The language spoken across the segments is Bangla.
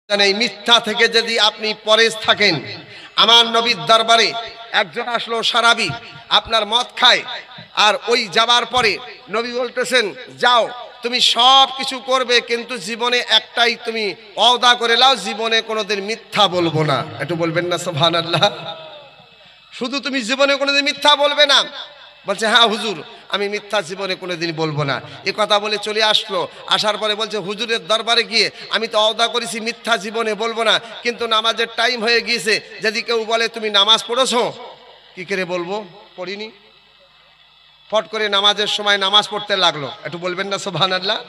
এই মিথ্যা থেকে যদি আপনি পরেজ থাকেন, আমার নবীর দরবারে একজন আসলো সারাবি, আপনার মদ খায়, আর ওই যাবার পরে নবী বলতেছেন যাও তুমি সব কিছু করবে, কিন্তু জীবনে একটাই তুমি ওয়াদা করে নাও, জীবনে কোনোদিন মিথ্যা বলবো না। একটু বলবেন না সুবহানাল্লাহ? শুধু তুমি জীবনে কোনোদিন মিথ্যা বলবে না। বলছে হ্যাঁ হুজুর, আমি মিথ্যা জীবনে কোনোদিন বলবো না। এ কথা বলে চলে আসলো। আসার পরে বলছে হুজুরের দরবারে গিয়ে আমি তো ওয়াদা করেছি মিথ্যা জীবনে বলবো না, কিন্তু নামাজের টাইম হয়ে গিয়েছে, যদি কেউ বলে তুমি নামাজ পড়েছো, কি করে বলবো পড়িনি। ফট করে নামাজের সময় নামাজ পড়তে লাগলো। একটু বলবেন না সুবহানাল্লাহ?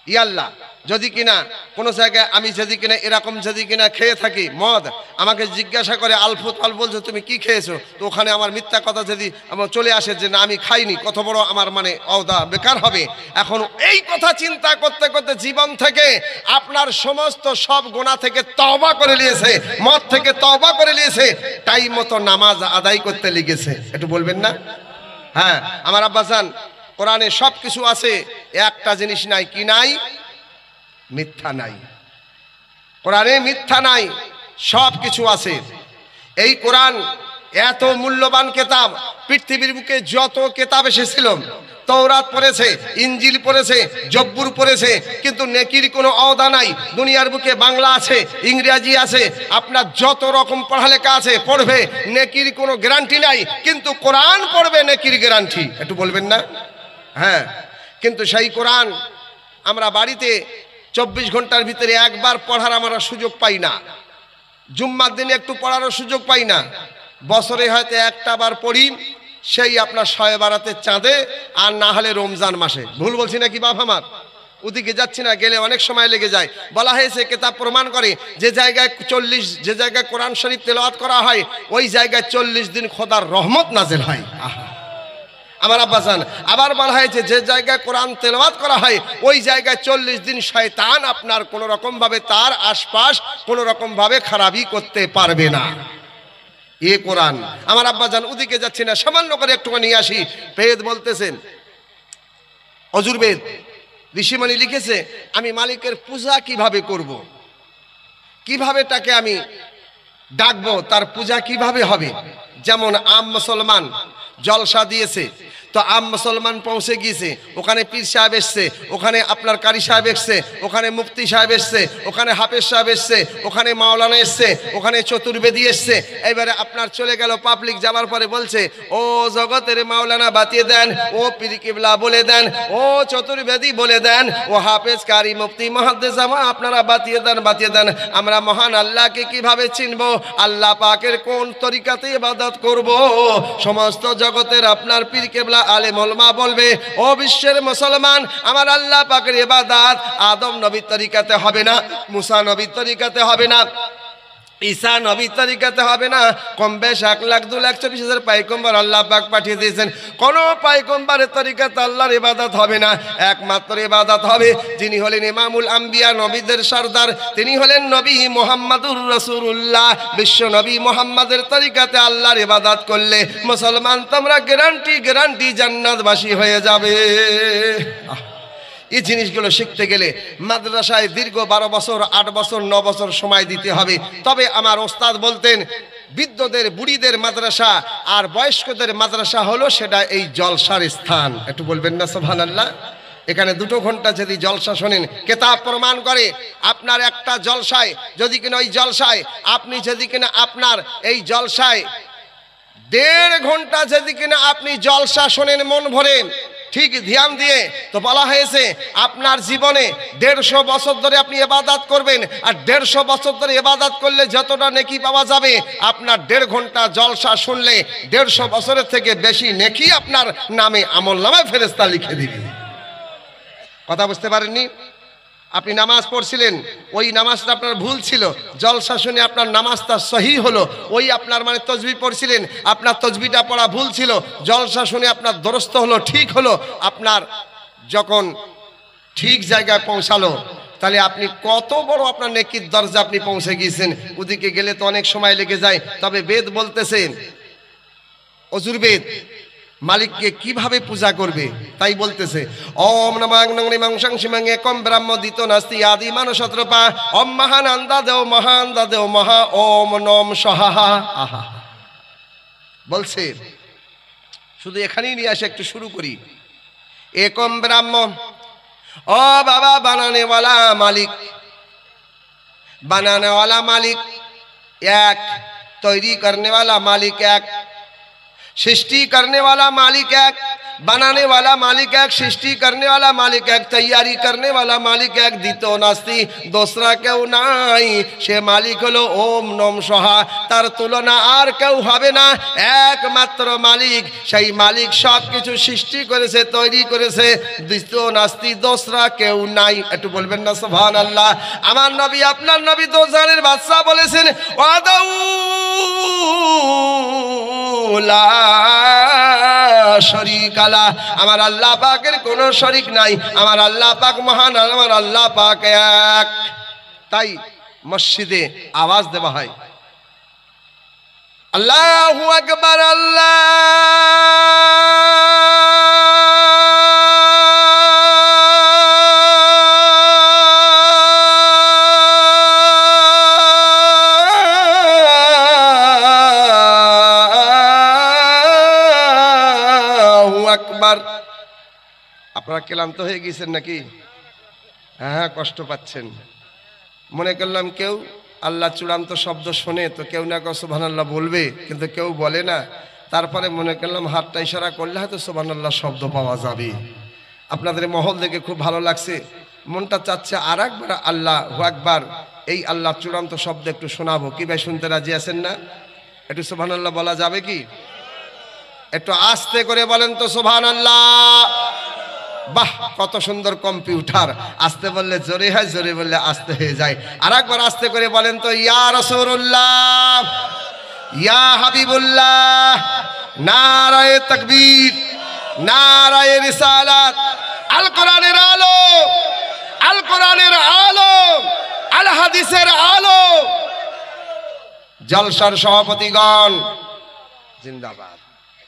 ইয়াল্লাহ, যদি কিনা কোনো জায়গায় আমি যদি কিনা এরকম যদি কিনা খেয়ে থাকি মদ, আমাকে জিজ্ঞাসা করে আলফু তাল বলছো তুমি কি খেয়েছো, তো ওখানে আমার মিথ্যা কথা যদি আমার চলে আসে যে না আমি খাইনি, কত বড় আমার মানে ওয়াদা বেকার হবে। এখন এই কথা চিন্তা করতে করতে জীবন থেকে আপনার সমস্ত সব গুনাহ থেকে তওবা করে নিয়েছে, মদ থেকে তওবা করে নিয়েছে, টাইম মতো নামাজ আদায় করতে লেগেছে। একটু বলবেন না? হ্যাঁ, আমার আব্বাজান কোরআনে সব কিছু আছে, একটা জিনিস নাই, কি নাই? মিথ্যা নাই। কোরআনে মিথ্যা নাই, সব কিছু আছে। এই কোরআন এত মূল্যবান কিতাব, পৃথিবীর বুকে যত কিতাব এসেছিল, তওরাত পড়েছে, ইনজিল পড়েছে, জব্বুর পড়েছে, কিন্তু নেকির কোনো ওয়াদা নাই। দুনিয়ার বুকে বাংলা আছে, ইংরেজি আছে, আপনার যত রকম পড়ালেখা আছে পড়বে, নেকির কোনো গ্যারান্টি নাই, কিন্তু কোরআন পড়বে নেকির গ্যারান্টি। একটু বলবেন না? হ্যাঁ, কিন্তু সেই কোরআন আমরা বাড়িতে 24 ঘন্টার ভিতরে একবার পড়ার আমরা সুযোগ পাই না, জুম্মার দিনে একটু পড়ারও সুযোগ পাই না, বছরে হয়তো একটা বার পড়ি, সেই আপনার শয়ে বারাতের চাঁদে, আর না হলে রমজান মাসে। ভুল বলছি নাকি বাপ আমার? ওদিকে যাচ্ছি না, গেলে অনেক সময় লেগে যায়। বলা হয়েছে কিতাব প্রমাণ করে যে জায়গায় যে জায়গায় কোরআন শরীফ তেলাওয়াত করা হয়, ওই জায়গায় 40 দিন খোদার রহমত নাযিল হয়। আমার আব্বাজান, আবার বলা হয়েছে যে জায়গায় কোরআন তেলাওয়াত করা হয়, ওই জায়গায় 40 দিন শয়তান আপনার কোনো রকম ভাবে তার আশপাশ কোনো রকম ভাবে খারাপই করতে পারবে না। এ কোরআন। আমার আব্বাজান ওদিকে যাচ্ছি না, সামান্য করে একটুখানি নিয়ে আসি। বেদ বলতেছেন, অজুর্বেদ ঋষিমণি লিখেছে আমি মালিকের পূজা কিভাবে করব, কিভাবে তাকে আমি ডাকবো, তার পূজা কিভাবে হবে। যেমন আম মুসলমান জলসা দিয়েছে, তো আম মুসলমান পৌঁছে গিয়েছে, ওখানে পীর সাহেব এসছে, ওখানে আপনার কারি সাহেব এসছে, ওখানে মুফতি সাহেব এসছে, ওখানে হাফেজ সাহেব এসছে, ওখানে মাওলানা এসছে, ওখানে চতুর্বেদী এসছে। এবারে আপনার চলে গেল পাবলিক, যাওয়ার পরে বলছে ও জগতের মাওলানা বাতিয়ে দেন, ও পীর কিবলা বলে দেন, ও চতুর্বেদী বলে দেন, ও হাফেজ কারি মুফতি মুহাদ্দিস আপনারা বাতিয়ে দেন, বাতিয়ে দেন। আমরা মহান আল্লাহকে কিভাবে চিনবো, আল্লাহ পাকের কোন তরিকাতে ইবাদত করব। সমস্ত জগতের আপনার পীর কিবলা আলেম ওলামা বলবে ও বিশ্বের মুসলমান, আমার আল্লাহ পাকের ইবাদত আদম নবীর তরিকাতে হবে না, মুসা নবীর তরিকাতে হবে না, ঈসা নবীর তরিকাতে হবে না। কম বেশ 1,02,24,000 পয়গম্বর আল্লাহ পাক পাঠিয়ে দিয়েছেন, কোন পয়গম্বরের তরিকাতে আল্লাহর ইবাদত হবে না। একমাত্র ইবাদত হবে যিনি হলেন ইমামুল আম্বিয়া, নবীদের সরদার, তিনি হলেন নবী মুহাম্মাদুর রাসূলুল্লাহ। বিশ্ব নবী মুহাম্মাদের তরিকাতে আল্লাহর ইবাদত করলে মুসলমান তোমরা গ্যারান্টি জান্নাতবাসী হয়ে যাবে। এই জিনিসগুলো শিখতে গেলে মাদ্রাসায় দীর্ঘ 12 বছর, 8 বছর, 9 বছর সময় দিতে হবে। তবে আমার ওস্তাদ বলতেন বৃদ্ধদের বুড়িদের মাদ্রাসা আর বয়স্কদের মাদ্রাসা হলো সেটা এই জলসার স্থান। একটু বলবেন না সুবহানাল্লাহ? এখানে 2 ঘন্টা যদি জলসা শোনেন, কেতাব প্রমাণ করে আপনার একটা জলসায় যদি কিনা ওই জলসায় আপনি যদি কিনা আপনার এই জলসায় 1.5 ঘন্টা যদি কিনা আপনি জলসা শোনেন মন ভরে ঠিক ধ্যান দিয়ে, তো বলা হয়েছে আপনার জীবনে 150 বছর ধরে আপনি ইবাদত করবেন, আর 150 বছর ধরে ইবাদত করলে যতটা নেকি পাওয়া যাবে, আপনার 1.5 ঘন্টা জলসা শুনলে 150 বছরের থেকে বেশি নেকি আপনার নামে আমলনামায় ফেরেশতা লিখে দিবে। কথা বুঝতে পারেননি? আপনি নামাজ পড়ছিলেন, ওই নামাজটা আপনার ভুল ছিল, জলসা শুনে আপনার নামাজটা সহি হলো। ওই আপনার মানে তাসবিহ পড়ছিলেন, আপনার তাসবিহটা পড়া ভুল ছিল, জলসা শুনে আপনার দরস্ত হলো, ঠিক হলো। আপনার যখন ঠিক জায়গায় পৌঁছালো, তাহলে আপনি কত বড় আপনার নেকির দরজা আপনি পৌঁছে গিয়েছেন। ওদিকে গেলে তো অনেক সময় লেগে যায়। তবে বেদ বলতেছেন, অজুর্বেদ মালিককে কিভাবে পূজা করবে তাই বলতেছে ওম নমাং নংনিমাং সংসিমাং একম ব্রহ্ম দিত নাস্তি আদি মানসত্রপা ওম মহানন্দা দেও মহা ওম নম সহাহা। আহা বলছে শুধু এখানেই নিয়ে আসে একটু শুরু করি। একম ব্রহ্ম, ও বাবা বানানেওয়ালা মালিক, বানানেওয়ালা মালিক এক, তৈরি करने वाला मालिक एक, सृष्टि करने वाला मालिक एक, बनाने वाला मालिक एक, सृष्टि करने वाला मालिक एक, तैयारी करने वाला मालिक एक, दितो नास्ति दूसरा केउ नाई, से मालिक हलो ओम नम सहा, तार तुलना आर केउ हबे ना, एकमात्र मालिक, सेई मालिक सब किछु सृष्टि करेছে তৈরি করেছে, দিতো নাস্তি दूसरा केउ नाई। একটু বলবেন না সুবহানাল্লাহ। আমার নবী আপনার নবী দোজানের বাদশা বলেছেন ওয়াদাউ লা শরীক লা, আমার আল্লাহ পাকের কোনো শরীক নাই, আমার আল্লাহ পাক মহান, আমার আল্লাহ পাক এক। তাই মসজিদে আওয়াজ দেওয়া হয় আল্লাহু আকবার, আপনারা ক্লান্ত হয়ে গেছেন নাকি? হ্যাঁ কষ্ট পাচ্ছেন। মনে করলাম কেউ আল্লাহ চূড়ান্ত শব্দ শোনে তো কেউ না কেউ সুবহানাল্লাহ বলবে, কিন্তু কেউ বলে না। তারপরে মনে করলাম হাতটা ইশারা করলে হয়তো সুবহানাল্লাহ শব্দ পাওয়া যাবে। আপনাদের মহল দেখে খুব ভালো লাগছে, মনটা চাচ্ছে আর একবার আল্লাহু আকবার, এই আল্লাহ চূড়ান্ত শব্দ একটু শোনাবো। কি ভাই শুনতে রাজি আছেন না? একটু সুবহানাল্লাহ বলা যাবে কি? একটু আস্তে করে বলেন তো সুবহানাল্লাহ। বাহ কত সুন্দর কম্পিউটার, আস্তে বললে জোরে হয়, জোরে বললে আস্তে হয়ে যায়। আর একবার আস্তে করে বলেন তো ইয়া রাসূলুল্লাহ, ইয়া হাবিবুল্লাহ, নারায়ে তাকবীর, নারায়ে রিসালাত, আল কোরআনের আলো, আল কোরআনের আলো, আল হাদিসের আলো। জলসার সভাপতিগণ জিন্দাবাদ,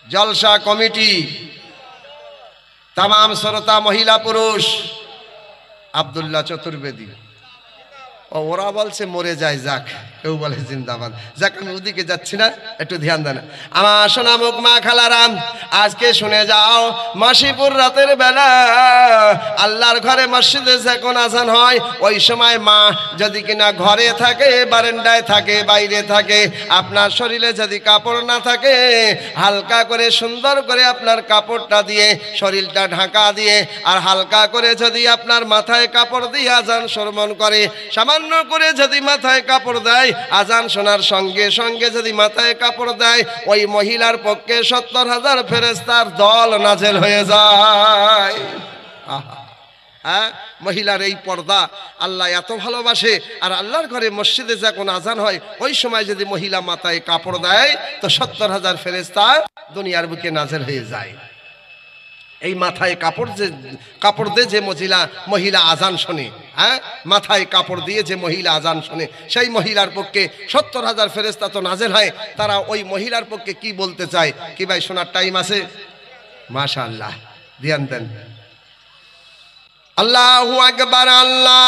জলসা কমিটি, तमाम श्रोता महिला पुरुष, আব্দুল্লাহ চতুর্বেদী, ওরা বলছে মরে যায় যাক, কেউ বলে জিন্দাবাদ। যাক আমি ওদিকে যাচ্ছি না, একটু ধ্যান দেন। আমার সোনা মুখ মা খালারাম, আজকে শুনে যাও মাসিপুর রাতের বেলা আল্লাহর ঘরে মসজিদে যখন আজান হয় ওই সময় মা যদি কিনা ঘরে থাকে, বারান্দায় থাকে, বাইরে থাকে, আপনার শরীরে যদি কাপড় না থাকে হালকা করে সুন্দর করে আপনার কাপড়টা দিয়ে শরীরটা ঢাকা দিয়ে আর হালকা করে যদি আপনার মাথায় কাপড় দিয়ে আজান শ্রবণ করে, সামান্য করে যদি মাথায় কাপড় দেয়, আজান শোনার সঙ্গে সঙ্গে যদি মাথায় কাপড় দেয়, ওই মহিলার পক্ষে ৭০,০০০ ফেরেশতার দল নাজেল হয়ে যায়। হ্যাঁ, মহিলার এই পর্দা আল্লাহ এত ভালোবাসে। আর আল্লাহর ঘরে মসজিদে যখন আজান হয় ওই সময় যদি মহিলা মাথায় কাপড় দেয় তো ৭০,০০০ ফেরেশতা দুনিয়ার বুকে নাজেল হয়ে যায়। এই মাথায় কাপড় দিয়ে যে মহিলা আজান শোনে, হ্যাঁ মাথায় কাপড় দিয়ে যে মহিলা আজান শোনে, সেই মহিলার পক্ষে ৭০,০০০ ফেরেশতা তো নাজেল হয়। তারা ওই মহিলার পক্ষে কি বলতে চায়? কি ভাই শোনার টাইম আছে? মাশাআল্লাহ, ধ্যান দেন। আল্লাহু আকবার, আল্লাহ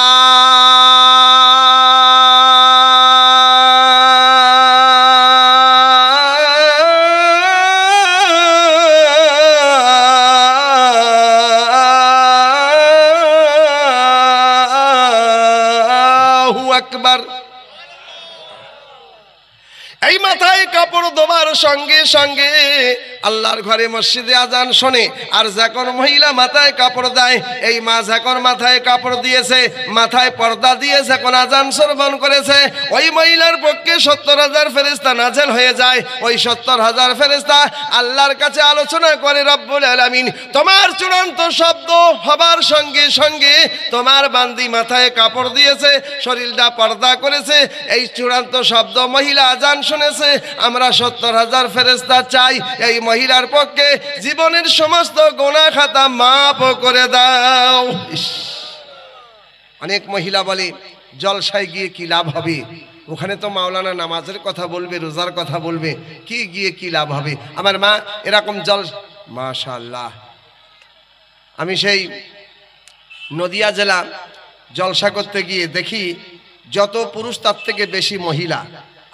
আকবার। এই মাথায় কাপড় দেওয়ার সঙ্গে সঙ্গে আল্লাহর ঘরে মসজিদে আজান শোনে। আর যখন মহিলা মাথায় কাপড় দেয়, এই মা যখন মাথায় কাপড় দিয়েছে, মাথায় পর্দা দিয়ে যখন আজান শ্রবণ করেছে, ওই মহিলার পক্ষে ৭০,০০০ ফেরেশতা নাজেল হয়ে যায়। ওই ৭০,০০০ ফেরেশতা আল্লাহর কাছে আলোচনা করে, রব্বুল আলামিন তোমার চূড়ান্ত শব্দ হবার সঙ্গে সঙ্গে তোমার বান্দি মাথায় কাপড় দিয়েছে, শরীরটা পর্দা করেছে, এই চূড়ান্ত শব্দ মহিলা আজান শুনেছে, আমরা ৭০,০০০ ফেরেশতা চাই এই মহিলার পক্ষে জীবনের সমস্ত গুনাহ খাতা মাফ করে দাও। অনেক মহিলা বলে জলসায় গিয়ে কি লাভ হবে, ওখানে তো মাওলানা নামাজের কথা বলবে, রোজার কথা বলবে, কি গিয়ে কি লাভ হবে। আমার মা এরকম মাশাআল্লাহ। আমি সেই নদিয়া জেলা জলসা করতে গিয়ে দেখি যত পুরুষ তার থেকে বেশি মহিলা।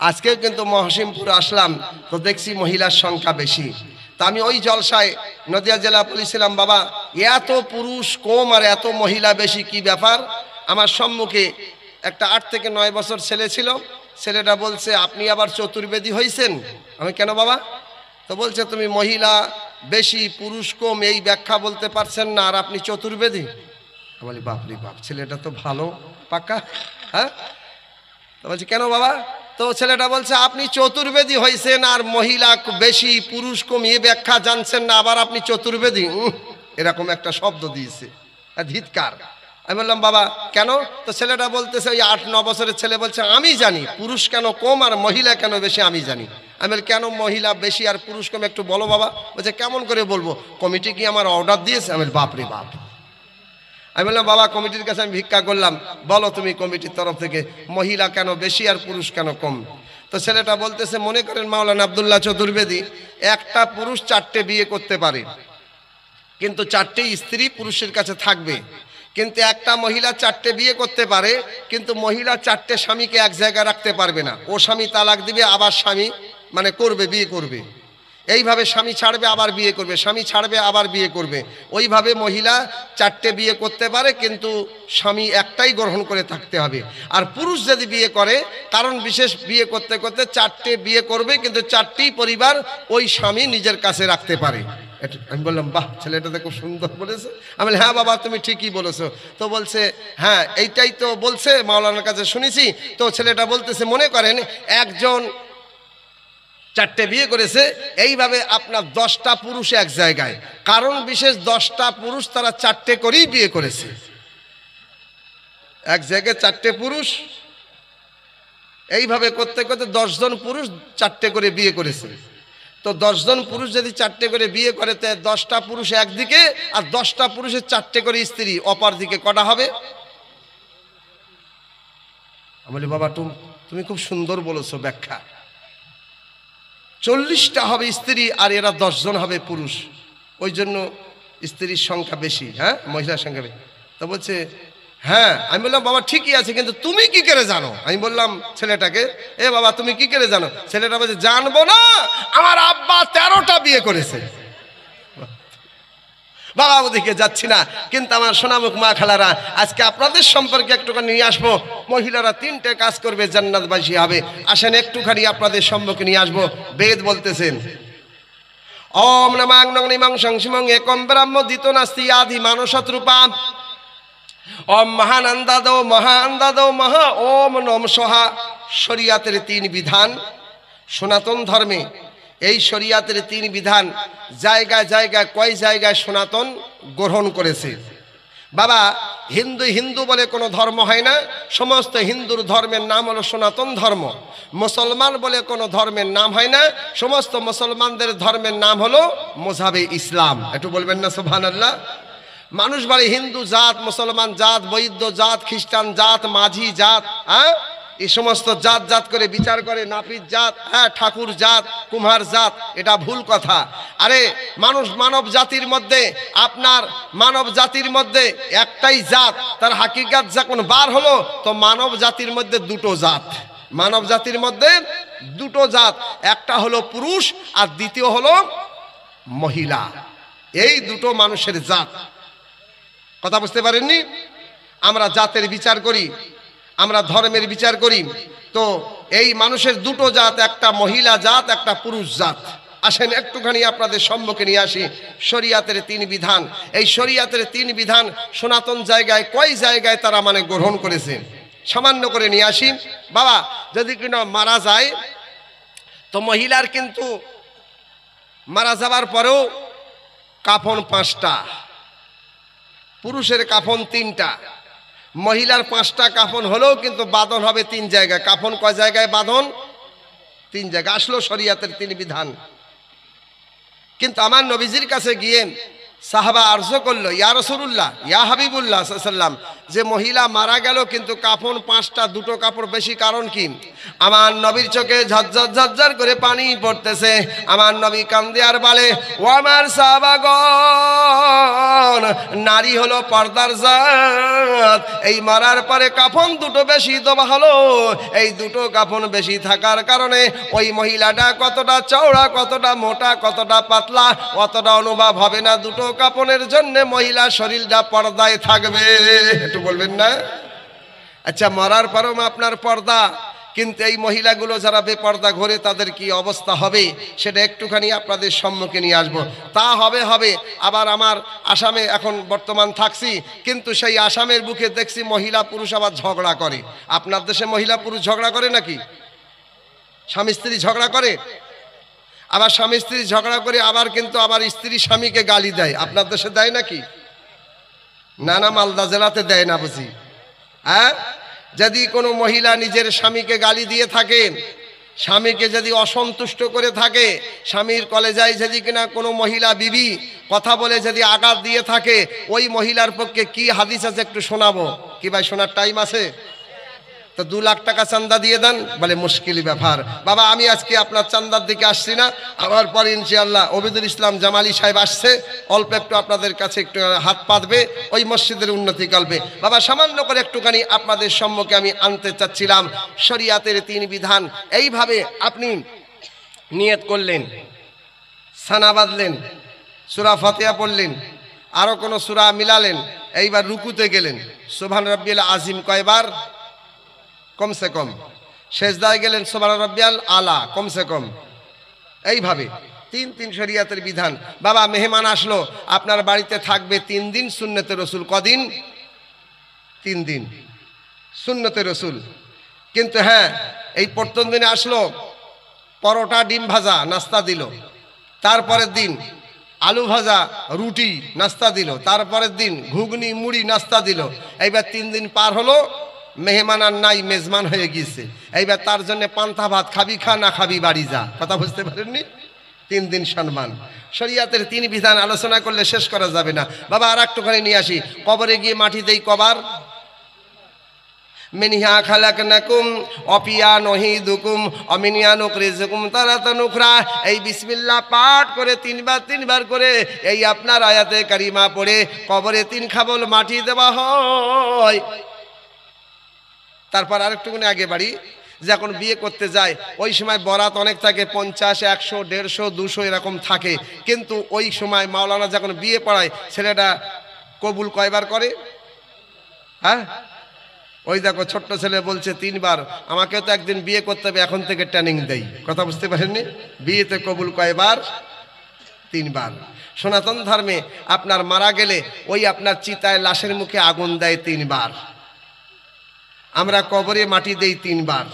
আজকেও কিন্তু মহসিমপুর আসলাম, তো দেখছি মহিলার সংখ্যা বেশি। তা আমি ওই জলসায় নদিয়া জেলা বলেছিলাম, বাবা এত পুরুষ কম আর এত মহিলা বেশি, কি ব্যাপার? আমার সম্মুখে একটা 8 থেকে 9 বছর ছেলে ছিল। ছেলেটা বলছে, আপনি আবার চতুর্বেদী হয়েছেন? আমি, কেন বাবা? তো বলছে, তুমি মহিলা বেশি পুরুষ কম এই ব্যাখ্যা বলতে পারছেন না, আর আপনি চতুর্বেদী? আমি বলি, বাপরে বাপ, ছেলেটা তো ভালো পাক্কা। হ্যাঁ, তো বলছি, কেন বাবা? তো ছেলেটা বলছে, আপনি চতুর্বেদী হয়েছেন আর মহিলা বেশি পুরুষ কম এ ব্যাখ্যা জানছেন না, আবার আপনি চতুর্বেদী? এরকম একটা শব্দ দিয়েছে, ধিৎকার। আমি বললাম, বাবা কেন? তো ছেলেটা বলতেছে, ওই 8-9 বছরের ছেলে বলছে, আমি জানি পুরুষ কেন কম আর মহিলা কেন বেশি আমি জানি। আমি বলি, কেন মহিলা বেশি আর পুরুষ কম একটু বলো বাবা। বলছে, কেমন করে বলবো? কমিটি কি আমার অর্ডার দিয়েছে? আমি বলি, বাপরে বাপ। আমি বললাম, বাবা কমিটির কাছে আমি ভিক্ষা করলাম, বলো তুমি কমিটির তরফ থেকে মহিলা কেন বেশি আর পুরুষ কেন কম? তো ছেলেটা বলতেছে, মনে করেন মাওলানা আব্দুল্লাহ চতুর্বেদী একটা পুরুষ 4টে বিয়ে করতে পারে, কিন্তু 4টেই স্ত্রী পুরুষের কাছে থাকবে। কিন্তু একটা মহিলা 4টে বিয়ে করতে পারে, কিন্তু মহিলা 4টে স্বামীকে এক জায়গায় রাখতে পারবে না। ও স্বামী তালাক দিবে, আবার স্বামী মানে করবে, বিয়ে করবে। এইভাবে স্বামী ছাড়বে আবার বিয়ে করবে, স্বামী ছাড়বে আবার বিয়ে করবে। ওইভাবে মহিলা 4টে বিয়ে করতে পারে, কিন্তু স্বামী একটাই গ্রহণ করে থাকতে হবে। আর পুরুষ যদি বিয়ে করে, কারণ বিশেষ বিয়ে করতে করতে 4টে বিয়ে করবে, কিন্তু 4টি পরিবার ওই স্বামী নিজের কাছে রাখতে পারে। আমি বললাম, বাহ, ছেলেটা তো খুব সুন্দর বলেছে। আমি বলি, হ্যাঁ বাবা তুমি ঠিকই বলেছো। তো বলছে, হ্যাঁ এইটাই তো বলছে, মাওলানার কাছে শুনেছি। তো ছেলেটা বলতেছে, মনে করেন একজন 4টে বিয়ে করেছে, এইভাবে আপনার 10টা পুরুষ এক জায়গায়, কারণ বিশেষ 10টা পুরুষ তারা 4টে করেই বিয়ে করেছে। এক জায়গায় 4টে পুরুষ, এইভাবে করতে করতে 10 জন পুরুষ 4টে করে বিয়ে করেছে। তো 10 জন পুরুষ যদি 4টে করে বিয়ে করে, তো 10টা পুরুষ একদিকে আর 10টা পুরুষের 4টে করে স্ত্রী অপর দিকে, কটা হবে? আমি বলি, বাবা তুমি খুব সুন্দর বলেছো ব্যাখ্যা। 40টা হবে স্ত্রী আর এরা 10 জন হবে পুরুষ, ওই জন্য স্ত্রীর সংখ্যা বেশি, হ্যাঁ মহিলার সংখ্যা বেশি। তো বলছে, হ্যাঁ। আমি বললাম, বাবা ঠিকই আছে, কিন্তু তুমি কি করে জানো? আমি বললাম ছেলেটাকে, এ বাবা তুমি কি করে জানো? ছেলেটা বলছে, জানবো না, আমার আব্বা 13টা বিয়ে করেছে। বাবা ওদিকে যাচ্ছি না, কিন্তু আমার সোনামুখ মা খালারা, আজকে আপনাদের সম্পর্কে একটুখানি নিয়ে আসবো। মহিলারা 3টে কাজ করবে, জান্নাতবাসী হবে। আসেন একটুখানি আপনাদের সম্মুখে নিয়ে আসবো। বেদ বলতেছেন, ওম নমাং নং নিমং সংসিমং একম ব্রহ্ম দ্বিতীয় নাস্তি আদি মানসৎ রূপাম ওম মহানন্দাদৌ মহানন্দাদৌ মহা ওম নম সহা। শরিয়াতের 3 বিধান সনাতন ধর্মে, এই শরিয়াতের 3 বিধান জায়গায় জায়গায় কয় জায়গায় সনাতন গ্রহণ করেছে। বাবা হিন্দু বলে কোনো ধর্ম হয় না, সমস্ত হিন্দুর ধর্মের নাম হলো সনাতন ধর্ম। মুসলমান বলে কোনো ধর্মের নাম হয় না, সমস্ত মুসলমানদের ধর্মের নাম হলো মযহাবে ইসলাম। একটু বলবেন না সুবহানাল্লাহ? মানুষ বলে হিন্দু জাত, মুসলমান জাত, বৈদ্য জাত, খ্রিস্টান জাত, মাঝি জাত, হ্যাঁ এই সমস্ত জাত জাত করে বিচার করে, নাপিত জাত, হ্যাঁ ঠাকুর জাত, কুমার জাত। এটা ভুল কথা। আরে মানব জাতির মধ্যে, আপনার মানব জাতির মধ্যে একটাই জাত, তার হাকিকাত যখন বার হলো, তো মানব জাতির মধ্যে 2টো জাত। মানব জাতির মধ্যে 2টো জাত, একটা হলো পুরুষ আর দ্বিতীয় হলো মহিলা। এই 2টো মানুষের জাত। কথা বুঝতে পারেননি? আমরা জাতের বিচার করি, আমরা ধর্মের বিচার করি, তো এই মানুষের 2টো জাত, একটা মহিলা জাত, একটা পুরুষ জাত। আসেন একটুখানি আপনাদের সম্মুখে নিয়ে আসি শরিয়াতের 3 বিধান। এই শরিয়াতের 3 বিধান সনাতন জায়গায় কয় জায়গায় তারা মানে গ্রহণ করেছে, সামান্য করে নিয়ে আসি। বাবা যদি কিনা মারা যায়, তো মহিলার কিন্তু মারা যাবার পরেও কাফন 5টা, পুরুষের কাফন 3টা, মহিলার 5টা কাফন হলেও কিন্তু বাঁধন হবে 3 জায়গায়। কাফন কয় জায়গায় বাঁধন? 3 জায়গায়। আসলো শরিয়াতের 3 বিধান। কিন্তু আমার নবীজির কাছে গিয়ে সাহাবা আরজ করলো, ইয়া রাসূলুল্লাহ, ইয়া হাবিবুল্লাহ সাল্লাল্লাহু আলাইহি ওয়াসাল্লাম, যে মহিলা মারা গেল কিন্তু কাফন 5টা, 2টো কাপড় বেশি, কারণ কি? আমার নবীর চোখে ঝরঝর ঝরঝর করে পানি পড়তেছে। আমার নবী কান্দে আর বলে, ও আমার সাহাবাগণ, নারী হলো পর্দার জাত, এই মারার পরে কাফন 2টো বেশি দেওয়া হলো। এই 2টো কাফন বেশি থাকার কারণে ওই মহিলাটা কতটা চওড়া, কতটা মোটা, কতটা পাতলা অতটা অনুভব হবে না। 2টো কাফনের জন্য মহিলা শরীরটা পর্দায় থাকবে। একটু বলবেন না? আচ্ছা, মরার পরও আপনার পর্দা, কিন্তু এই মহিলাগুলো যারা বেপর্দা ঘোরে তাদের কি অবস্থা হবে সেটা একটুখানি আপনাদের সম্মুখে নিয়ে আসবো। তা হবে। আবার আমার আসামে এখন বর্তমান থাকছি, কিন্তু সেই আসামের বুকে দেখছি মহিলা পুরুষ আবার ঝগড়া করে। আপনার দেশে মহিলা পুরুষ ঝগড়া করে নাকি? স্বামী স্ত্রী ঝগড়া করে, আবার স্বামী স্ত্রী ঝগড়া করে আবার কিন্তু আবার স্ত্রী স্বামীকে গালি দেয়। আপনার দেশে দেয় নাকি? না, মালদা জেলাতে দেয় না বুঝি। হ্যাঁ, যদি কোনো মহিলা নিজের স্বামীকে গালি দিয়ে থাকেন, স্বামীকে যদি অসন্তুষ্ট করে থাকে, স্বামীর কলেজায় যদি কিনা কোনো মহিলা বিবি কথা বলে যদি আঘাত দিয়ে থাকে, ওই মহিলার পক্ষে কি হাদিস আছে একটু শোনাবো। কি ভাই, শোনার টাইম আছে? তো 2 লাখ টাকা চান্দা দিয়ে দেন। বলে মুশকিল ব্যাপার। বাবা, আমি আজকে আপনার চান্দার দিকে আসছি না, আবার পরে ইনশাআল্লাহ ওবেদুল ইসলাম জামালি সাহেব আসছে, অল্প একটু আপনাদের কাছে একটু হাত পাতবে ওই মসজিদের উন্নতি কল্পে। বাবা, সামান্য করে একটুখানি আপনাদের সম্মুখে আমি আনতে চাচ্ছিলাম শরিয়াতের 3 বিধান। এইভাবে আপনি নিয়ত করলেন, সানা বাঁধলেন, সূরা ফাতিহা পড়লেন, আরও কোনো সূরা মিলালেন, এইবার রুকুতে গেলেন, সুবহান রাব্বিয়াল আজিম কয়বার? কমসে কম। সেজদায় গেলেন, সুবহান রাব্বিয়াল আলা, কমসে কম। এইভাবে 3 শরিয়াতের বিধান। বাবা, মেহমান আসলো, আপনার বাড়িতে থাকবে 3 দিন সুন্নতে রসুল। কদিন? 3 দিন সুন্নতে রসুল। কিন্তু হ্যাঁ, এই প্রথম দিনে আসলো, পরোটা ডিম ভাজা নাস্তা দিল, তারপরের দিন আলু ভাজা রুটি নাস্তা দিল, তারপরের দিন ঘুগনি মুড়ি নাস্তা দিল। এইবার 3 দিন পার হলো, মেহমান আর নাই, মেজমান হয়ে গিয়েছে। এইবার তার জন্য পান্তা ভাত, খাবি খা, না খাবি বাড়ি যা। কথা বুঝতে পারেননি? 3 দিন সম্মান। শরিয়াতের 3 বিধান আলোচনা করলে শেষ করা যাবে না। বাবা, আর একটুখানি নিয়ে আসি। কবরে গিয়ে মাটি দেই কবার? মিনহা খালাকনাকুম অপিয়া নহিদুকুম অমিনিয়া নুকরিজুকুম তারাতান উখরা। এই বিসমিল্লাহ পাঠ করে 3 বার করে এই আপনার আয়াতে কারিমা পড়ে কবরে 3 খাবল মাটি দেওয়া হয়। তারপর আরেকটুখানি আগে বাড়ি, যখন বিয়ে করতে যায় ওই সময় বরাত অনেক থাকে, 50, 100, 150, 200 এরকম থাকে। কিন্তু ওই সময় মাওলানা যখন বিয়ে পড়ায়, ছেলেটা কবুল কয়বার করে? হ্যাঁ, ওই দেখো ছোট্ট ছেলে বলছে 3 বার। আমাকেও তো একদিন বিয়ে করতে হবে, এখন থেকে ট্রেনিং দেই। কথা বুঝতে পারেননি? বিয়েতে কবুল কয়বার? 3 বার। সনাতন ধর্মে আপনার মারা গেলে ওই আপনার চিতায় লাশের মুখে আগুন দেয় 3 বার। আমরা কবরে মাটি দেই 3 বার,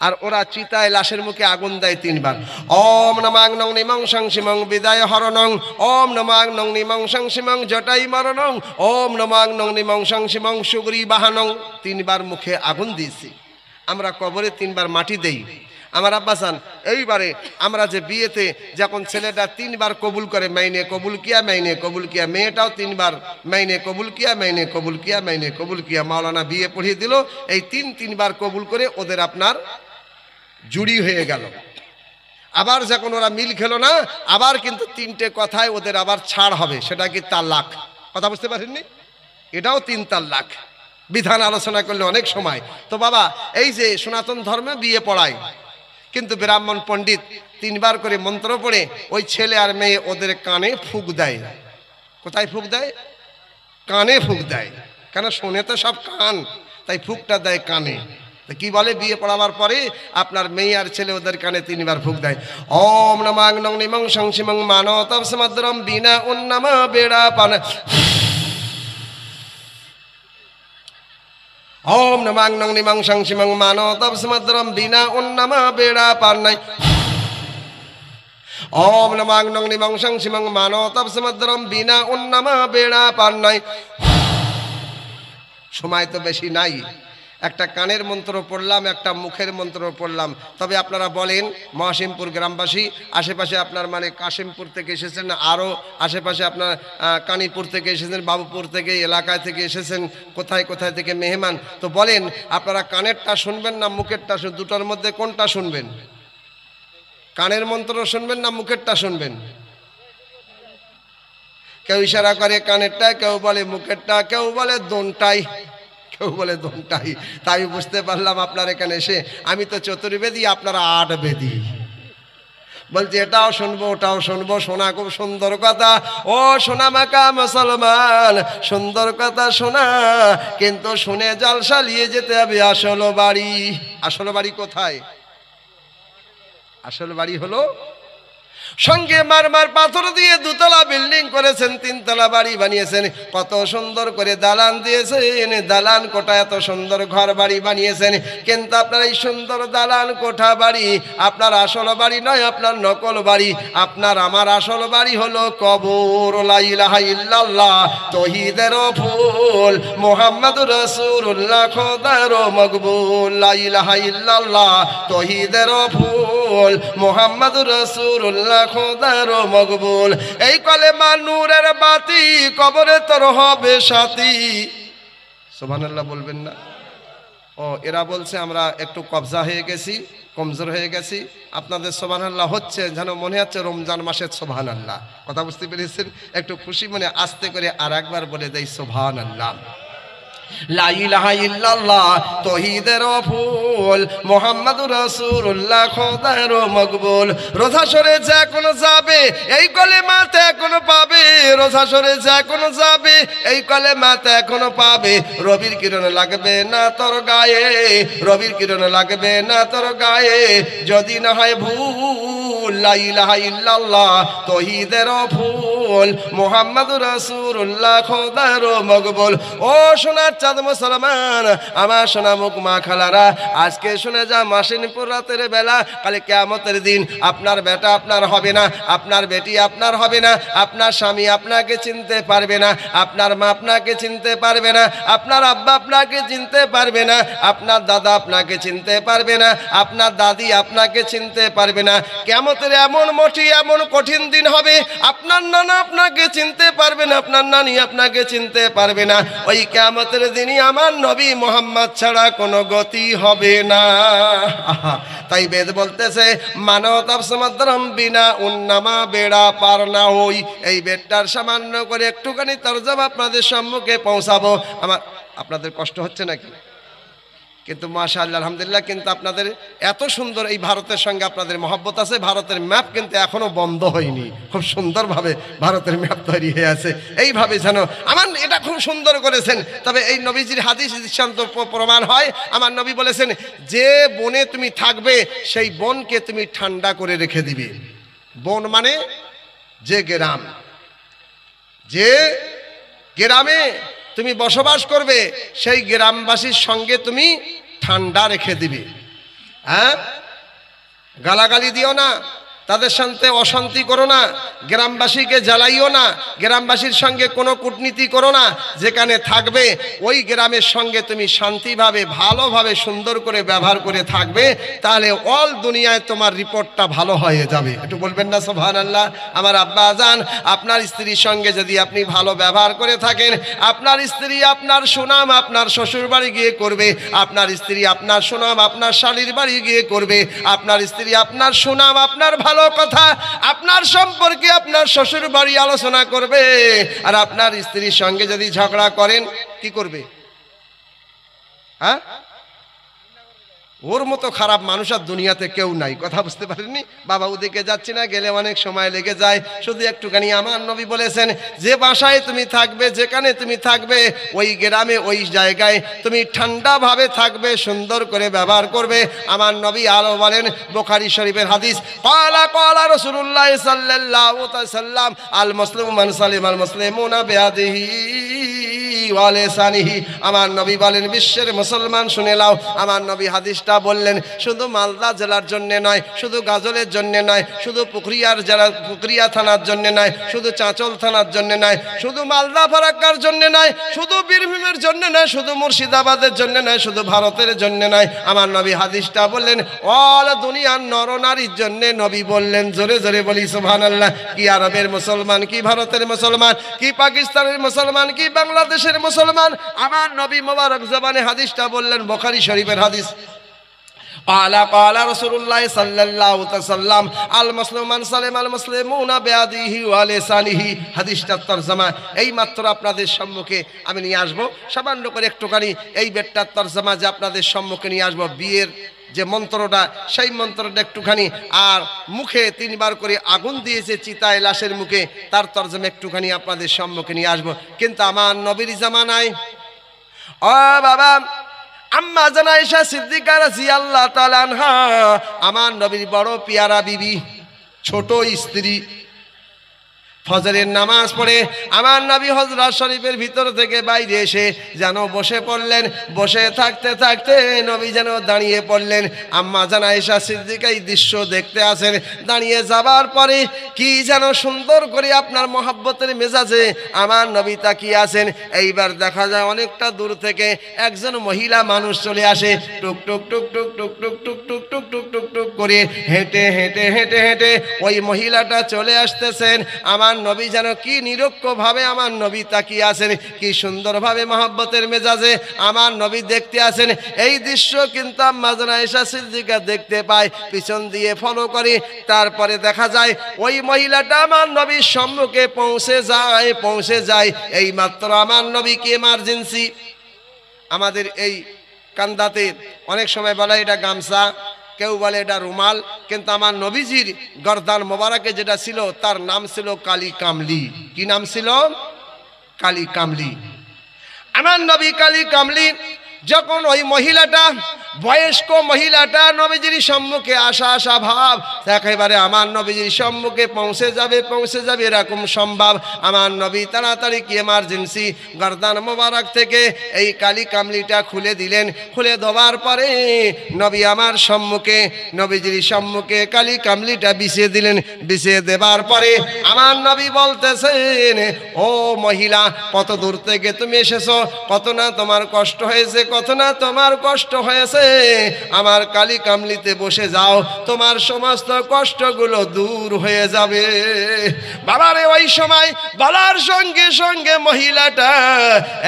আর ওরা চিতায় লাশের মুখে আগুন দেয় 3 বার। ওম নমাং নং নিমং সংসিমং বিদায় হরণং, ওম নমাং নং নিমং সংসিমং জটাই মরণং, ওম নমাং নং নিমং সংসিমং সুগ্রী বাহানং। 3 বার মুখে আগুন দিয়েছি। আমরা কবরে 3 বার মাটি দেই। আমার আব্বাসান, এইবারে আমরা যে বিয়েতে যখন ছেলেটা 3 বার কবুল করে, মাইনে কবুল কিয়া, মাইনে কবুল কিয়া, মেয়েটাও 3 বার মাইনে কবুল কিয়া, মাইনে কবুল কিয়া, মাইনে কবুল কিয়া। মাওলানা বিয়ে পড়িয়ে দিল। এই 3 বার কবুল করে ওদের আপনার জুড়ি হয়ে গেল। আবার যখন ওরা মিল খেলো না, আবার কিন্তু 3টে কথায় ওদের আবার ছাড় হবে, সেটা কি তালাক। কথা বুঝতে পারেননি? এটাও 3 তালাক। বিধান আলোচনা করলে অনেক সময়। তো বাবা, এই যে সনাতন ধর্মে বিয়ে পড়ায়, কিন্তু ব্রাহ্মণ পণ্ডিত 3 বার করে মন্ত্র পড়ে ওই ছেলে আর মেয়ে ওদের কানে ফুঁক দেয়। কোথায় ফুঁক দেয়? কানে ফুঁক দেয়। কেন? শোনে তো সব কান, তাই ফুঁকটা দেয় কানে। কি বলে? বিয়ে পড়াবার পরে আপনার মেয়ে আর ছেলে ওদের কানে 3 বার ফুঁক দেয়। ওম নমাং নং নিমং সংসিমং মানতব সমদ্রম বিনা উন্নমা বেড়া পান। ওম নমাং নং নিমং সংসিমং মানতব সমদ্রম বিনা উন্নমা বেড়া পান নাই। ওম নমাং নং নিমং সংসিমং মানতব সমদ্রম বিনা উন্নমা বেড়া পান নাই। সময় তো বেশি নাই, একটা কানের মন্ত্র পড়লাম, একটা মুখের মন্ত্র পড়লাম। তবে আপনারা বলেন মহাসিমপুর গ্রামবাসী, আশেপাশে আপনার মানে কাশিমপুর থেকে এসেছেন, আরও আশেপাশে আপনার কানীপুর থেকে এসেছেন, বাবুপুর থেকে, এলাকায় থেকে এসেছেন, কোথায় কোথায় থেকে মেহমান। তো বলেন আপনারা কানেরটা শুনবেন না মুখেরটা? দুটোর মধ্যে কোনটা শুনবেন? কানের মন্ত্র শুনবেন না মুখেরটা শুনবেন? কেউ ইশারা করে কানেরটা, কেউ বলে মুখেরটা, কেউ বলে দোনটাই, কেউ বলে দোনটাই। তাই বুঝতে পারলাম আপনার এখানে এসে আমি তো চতুর্বেদী, আপনারা 8 বেদী। বলছি এটাও শুনবো ওটাও শুনবো। শোনা খুব সুন্দর কথা। ও সোনা মাকা মুসলমান, সুন্দর কথা শোনা, কিন্তু শুনে জলসা নিয়ে যেতে হবে আসল বাড়ি। আসল বাড়ি কোথায়? আসল বাড়ি হলো সঙ্গে মারমার পাথর দিয়ে 2 তলা বিল্ডিং করেছেন, 3 তলা বাড়ি বানিয়েছেন, কত সুন্দর করে দালান দিয়েছেন, দালান কোঠা, এত সুন্দর ঘর বাড়ি বানিয়েছেন। কিন্তু আপনার এই সুন্দর দালান কোঠা বাড়ি আপনার আসল বাড়ি নয়, আপনার নকল বাড়ি। আপনার আমার আসল বাড়ি হলো কবর। লা ইলাহা ইল্লাল্লাহ তৌহিদের ফুল, মুহাম্মাদুর রাসূলুল্লাহ খোদার মকবুল। লা ইলাহা ইল্লাল্লাহ তৌহিদের ফুল, মুহাম্মাদুর রাসূলুল্লাহ খোদার মকবুল। এই কলেমা নূরের বাতি, কবরে তোর হবে সাথী। সুবহানাল্লাহ বলবেন না? ও এরা বলছে আমরা একটু কবজা হয়ে গেছি, কমজোর হয়ে গেছি। আপনাদের সুবহানাল্লাহ হচ্ছে যেন মনে হচ্ছে রমজান মাসের সুবহানাল্লাহ। কথা বুঝতে পেরেছেন? একটু খুশি মনে আস্তে করে আর একবার বলে দেই সুবহানাল্লাহ। লা ইলাহা ইল্লাল্লাহ তৌহিদের ফুল, মুহাম্মাদুর রাসূলুল্লাহ খোদার মকবুল। রোজা সরে যা কোন যাবে, এই কলেমাতে এখনো পাবে। রোজা সরে যা কোন যাবে, এই কলেমাতে এখনো পাবে। রবির কিরণ লাগবে না তোর গায়ে, রবির কিরণ লাগবে না তোর গায়ে, যদি না হয় ভুল। লা ইলাহা ইল্লাল্লাহ তৌহিদের ফুল, মুহাম্মাদুর রাসূলুল্লাহ খোদার মকবুল। ও সোনার চাঁদ মুসলমান, আমার সোনা মুখ মা খালারা, আজকে শুনে যা মাসিনপুর রাতের বেলা, কালে কিয়ামতের দিন আপনার বেটা আপনার হবে না, আপনার বেটি আপনার হবে না, আপনার স্বামী আপনাকে চিনতে পারবে না, আপনার মা আপনাকে চিনতে পারবে না, আপনার আব্বা আপনাকে চিনতে পারবে না, আপনার দাদা আপনাকে চিনতে পারবে না, আপনার দাদি আপনাকে চিনতে পারবে না। কিয়ামতের এমন মোটি এমন কঠিন দিন হবে, আপনার নানা আপনাকে চিনতে পারবে না, আপনার নানি আপনাকে চিনতে পারবে না। ওই কিয়ামতের দিনই আমার নবী মুহাম্মদ ছাড়া কোনো গতি হবে না। তাই বেদ বলতেছে মানবতাব সমুদ্রম বিনা উন্নামা বেড়া পার না হই। এই বেদটার সামান্য করে একটুখানি তরজমা আপনাদের সম্মুখে পৌঁছাবো। আপনাদের কষ্ট হচ্ছে নাকি? কিন্তু মাশাআল্লাহ আলহামদুলিল্লাহ, কিন্তু আপনাদের এত সুন্দর এই ভারতের সঙ্গে আপনাদের মহব্বত আছে। ভারতের ম্যাপ কিন্তু এখনো বন্ধ হয়নি, খুব সুন্দরভাবে ভারতের ম্যাপ তৈরি হয়ে আছে। এইভাবে যেন আমার এটা খুব সুন্দর করেছেন। তবে এই নবীজির হাদিস দৃষ্টান্ত প্রমাণ হয়। আমার নবী বলেছেন যে বনে তুমি থাকবে সেই বনকে তুমি ঠান্ডা করে রেখে দিবে। বন মানে যে গ্রাম, যে গ্রামে তুমি বসবাস করবে সেই গ্রামবাসীর সঙ্গে তুমি ঠান্ডা রেখে দিবে। হ্যাঁ, গালাগালি দিও না, তাদের সাথে অশান্তি করো না, গ্রামবাসীকে জ্বালাইও না, গ্রামবাসীর সঙ্গে কোনো কূটনীতি করো না। যেখানে থাকবে ওই গ্রামের সঙ্গে তুমি শান্তিভাবে ভালোভাবে সুন্দর করে ব্যবহার করে থাকবে, তাহলে অল দুনিয়ায় তোমার রিপোর্টটা ভালো হয়ে যাবে। একটু বলবেন না সুবহানাল্লাহ? আমার আব্বা জান, আপনার স্ত্রীর সঙ্গে যদি আপনি ভালো ব্যবহার করে থাকেন, আপনার স্ত্রী আপনার সুনাম আপনার শ্বশুর বাড়ি গিয়ে করবে, আপনার স্ত্রী আপনার সুনাম আপনার শালীর বাড়ি গিয়ে করবে, আপনার স্ত্রী আপনার সুনাম আপনার ভালো কথা আপনার সম্পর্কে আপনার শ্বশুর বাড়ি আলোচনা করবে। আর আপনার স্ত্রীর সঙ্গে যদি ঝগড়া করেন কি করবে? হ্যাঁ, ওর মতো খারাপ মানুষ আর দুনিয়াতে কেউ নাই। কথা বুঝতে পারেননি? বাবা ওদিকে যাচ্ছি না, গেলে অনেক সময় লেগে যায়। শুধু একটুখানি আমার নবী বলেছেন যে বাসায় তুমি থাকবে, যেখানে তুমি থাকবে, ওই গ্রামে ওই জায়গায় তুমি ঠান্ডাভাবে থাকবে, সুন্দর করে ব্যবহার করবে। আমার নবী আলো বলেন, বুখারী শরীফের হাদিস, ক্বালা ক্বালা রাসূলুল্লাহ সাল্লাল্লাহু আলাইহি সাল্লাম, আল মুসলিমু মান সালিমাল মুসলিমুনা বিয়াদিহি ওয়া লিসানিহি। আমার নবী বলেন, বিশ্বের মুসলমান শুনে নাও, আমার নবী হাদিসটা হাদিসটা বললেন শুধু মালদা জেলার জন্য নয়, শুধু গাজলের জন্য নয়, শুধু পুকুরিয়া থানার জন্য নয়, শুধু চাঁচল থানার জন্য নয়, শুধু মালদা ফারাক্কার জন্য নয়, শুধু বীরভূমের জন্য নয়, শুধু মুর্শিদাবাদের জন্য নয়, শুধু ভারতের জন্য নয়। আমার নবী হাদিসটা বললেন অল দুনিয়ার নরনারীর জন্য নবী বললেন। জোরে জোরে বলি সুবহানাল্লাহ। কি আরবের মুসলমান, কি ভারতের মুসলমান, কি পাকিস্তানের মুসলমান, কি বাংলাদেশের মুসলমান, আমার নবী মোবারক জবানে হাদিসটা বললেন। বুখারী শরীফের হাদিস। قال رسول الله صلى الله عليه وسلم المسلم من سلم المسلمون بيده ولسانه। হাদিসটার তরজমা এই মাত্র আপনাদের সম্মুখে আমি নিয়ে আসবো। সামান্য করে একটুখানি এই বেটটার তরজমা যে আপনাদের সম্মুখে নিয়ে আসবো। বিয়ের যে মন্ত্রটা, সেই মন্ত্রটা একটুখানি, আর মুখে 3 বার করে আগুন দিয়েছে চিতায় লাশের মুখে, তার তরজমা একটুখানি আপনাদের সম্মুখে নিয়ে আসবো। কিন্তু আমার নবীর জামানায় ও বাবা আম্মা জান আয়েশা সিদ্দিকা রাদিয়াল্লাহু তাআলা আনহা, আমার নবীর বড় পিয়ারা বিবি, ছোট স্ত্রী, ফজরের নামাজ পড়ে আমার নবী হজরত শরীফের ভিতর থেকে বাইরে এসে যেন বসে পড়লেন। বসে থাকতে থাকতে নবী যেন দাঁড়িয়ে পড়লেন। আম্মা জান আয়েশা সিদ্দিকা এই দৃশ্য দেখতে আসেন। দাঁড়িয়ে যাবার পরে কি যেন সুন্দর করে আপনার মহব্বতের মেজাজে আমার নবী তাকিয়ে আছেন। এইবার দেখা যায় অনেকটা দূর থেকে একজন মহিলা মানুষ চলে আসে। টুক টুক টুক টুক টুক টুক টুক টুক টুক টুক টুক টুক করে হেঁটে হেঁটে হেঁটে হেঁটে ওই মহিলাটা চলে আসতেছেন। আমার নবী যেন কি নিরক্ষভাবে আমার নবী তাকিয়ে আছেন, কি সুন্দরভাবে মহব্বতের মেজাজে আমার নবী দেখতে আছেন। এই দৃশ্য কিন্তু আম্মা জান আয়েশা সিদ্দিকা দেখতে পায়, পিছন দিয়ে ফলো করে। তারপরে দেখা যায় ওই মহিলাটা আমার নবীর সম্মুখে পৌঁছে যায়। এই মাত্র আমার নবীকে এমার্জেন্সি, আমাদের এই কান্দাতে অনেক সময় বলা এটা গামছা, কেউ বলে এটা রুমাল, কিন্তু আমার নবীজির গর্দান মোবারকে যেটা ছিল তার নাম ছিল কালী কামলি। কি নাম ছিল? কালী কামলি। আমার নবী কালী কামলি যখন ওই মহিলাটা, বয়স্ক মহিলাটা নবীজির সম্মুখে আসা ভাব, একেবারে আমার নবীজির সম্মুখে পৌঁছে যাবে এরকম সম্ভব। আমার নবী তাড়াতাড়ি কি এমার্জেন্সি গর্দান মোবারক থেকে এই কালী কামলিটা খুলে দিলেন। খুলে দেওয়ার পরে নবী আমার সম্মুখে, নবীজির সম্মুখে কালী কামলিটা বিছিয়ে দিলেন। বিছিয়ে দেবার পরে আমার নবী বলতেছেন, ও মহিলা, কত দূর থেকে তুমি এসেছো, কত না তোমার কষ্ট হয়েছে, কত না তোমার কষ্ট হয়েছে। আমার কালী কামলিতে বসে যাও, তোমার সমস্ত কষ্টগুলো দূর হয়ে যাবে। বাবারে ওই সময় বলার সঙ্গে সঙ্গে মহিলাটা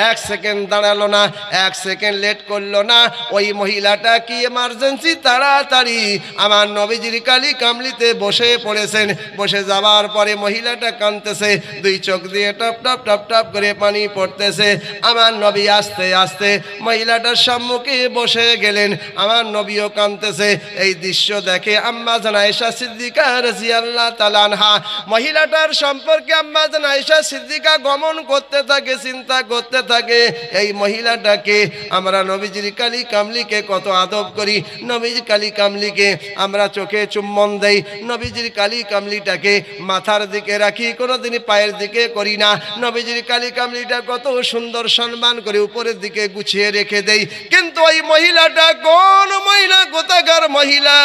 1 সেকেন্ড দাঁড়ালো না, 1 সেকেন্ড লেট করলো না। ওই মহিলাটা কি এমার্জেন্সি তাড়াতাড়ি আমার নবীজির কালী কামলিতে বসে পড়েছেন। বসে যাওয়ার পরে মহিলাটা কাঁদতেছে, 2 চোখ দিয়ে টপ টপ টপ টপ করে পানি পড়তেছে। আমার নবী আস্তে আস্তে মহিলাটার সম্মুখে বসে গেলেন। আমার নবীও কাঁদতেছে। এই দৃশ্য দেখে আম্মা জান আয়েশা সিদ্দিকা রাদিয়াল্লাহু তাআলা আনহা, মহিলাটার সম্পর্কে আম্মা জান আয়েশা সিদ্দিকা গমন করতে থাকে, চিন্তা করতে থাকে, এই মহিলাটাকে আমরা নবীজির কালী কামলিকে কত আদব করি, নবীজির কালী কামলিকে আমরা চোখে চুম্বন দেই, নবীজির কালী কামলিটাকে মাথার দিকে রাখি, কোনোদিন পায়ের দিকে করি না। নবীজির কালী কামলিটা কত সুন্দর সম্মান করে উপরের দিকে গুছিয়ে রেখে দেই। কিন্তু ওই মহিলাটা কোন মহিলা, কোথাকার মহিলা,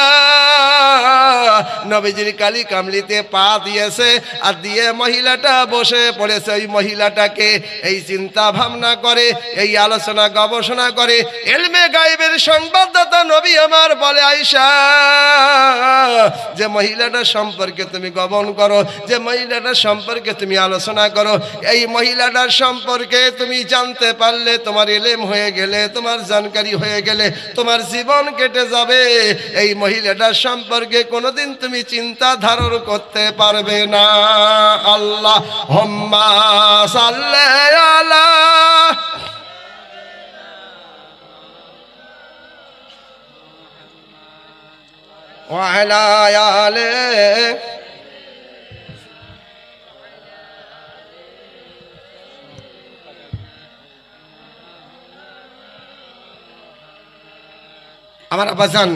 নবীজির কালী কামলিতে পা দিয়েছে আর দিয়ে মহিলাটা বসে পড়েছে। ওই মহিলাটাকে এই চিন্তা ভাবনা করে, এই আলোচনা গবেষণা করে ইলমে গায়েবের সংবাদদাতা নবী আমার বলে, আয়েশা, যে মহিলাটা সম্পর্কে তুমি গমন করো, যে মহিলাটার সম্পর্কে তুমি আলোচনা করো, এই মহিলাটার সম্পর্কে তুমি জানতে পারলে, তোমার ইলম হয়ে গেলে, তোমার জানকারি হয়ে গেলে, তোমার জীবন কেটে যাবে। এই মহিলাটার সম্পর্কে কোনোদিন তুমি চিন্তা ধারণ করতে পারবে না। আল্লাহুম্মা সাল্লি আলা ওয়া আলা আলি। আমার আব্বাজান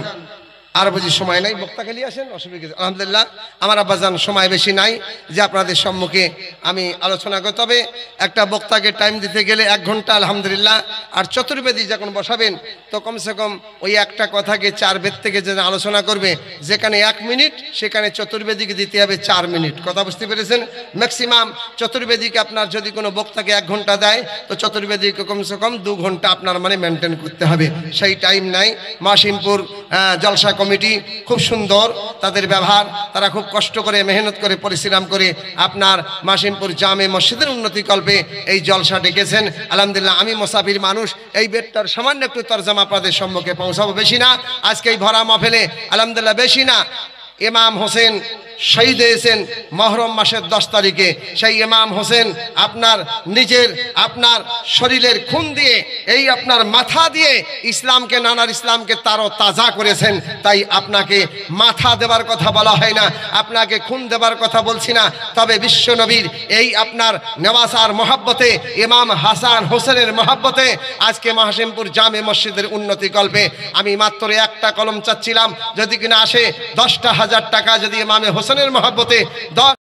আর বুঝি সময় নাই, বক্তা খেলি আসেন, অসুবিধা। আলহামদুলিল্লাহ আমার আব্বাজান সময় বেশি নাই যে আপনাদের সম্মুখে আমি আলোচনা করি। তবে একটা বক্তাকে টাইম দিতে গেলে 1 ঘন্টা আলহামদুলিল্লাহ। আর চতুর্বেদী যখন বসাবেন তো কমসে কম ওই একটা কথাকে 4 বেদ থেকে যে আলোচনা করবে, যেখানে 1 মিনিট সেখানে চতুর্বেদীকে দিতে হবে 4 মিনিট। কথা বুঝতে পেরেছেন? ম্যাক্সিমাম চতুর্বেদীকে আপনার যদি কোনো বক্তাকে 1 ঘন্টা দেয় তো চতুর্বেদীকে কমসে কম 2 ঘন্টা আপনার মানে মেনটেন করতে হবে, সেই টাইম নাই। মাসিমপুর জলসা কমিটি খুব সুন্দর, তাদের ব্যবহার, তারা খুব কষ্ট করে মেহনত করে পরিশ্রম করে আপনার মাসিমপুর জামে মসজিদের উন্নতি কল্পে এই জলসা ডেকেছেন। আলহামদুলিল্লাহ আমি মুসাফির মানুষ, এই বেডটার সামান্য একটু তরজমা আপনাদের সম্মুখে পৌঁছাবো, বেশি না। আজকে এই ভরা মাহফিলে আলহামদুলিল্লাহ বেশি না। ইমাম হোসেন শহীদ হয়েছেন মহরম মাসের 10 তারিখে। সেই ইমাম হোসেন আপনার নিজের আপনার শরীরের খুন দিয়ে, এই আপনার মাথা দিয়ে ইসলামকে, নানার ইসলামকে তারও তাজা করেছেন। তাই আপনাকে মাথা দেবার কথা বলা হয় না, আপনাকে খুন দেবার কথা বলছি না। তবে বিশ্ব নবীর এই আপনার নেওয়াসার মহাব্বতে, ইমাম হাসান হোসেনের মহাব্বতে আজকে মাসিমপুর জামে মসজিদের উন্নতি কল্পে আমি মাত্র একটা কলম চাচ্ছিলাম, যদি কিনা আসে 10,000 টাকা, যদি ইমামে হোসেনের মহাব্বতে 10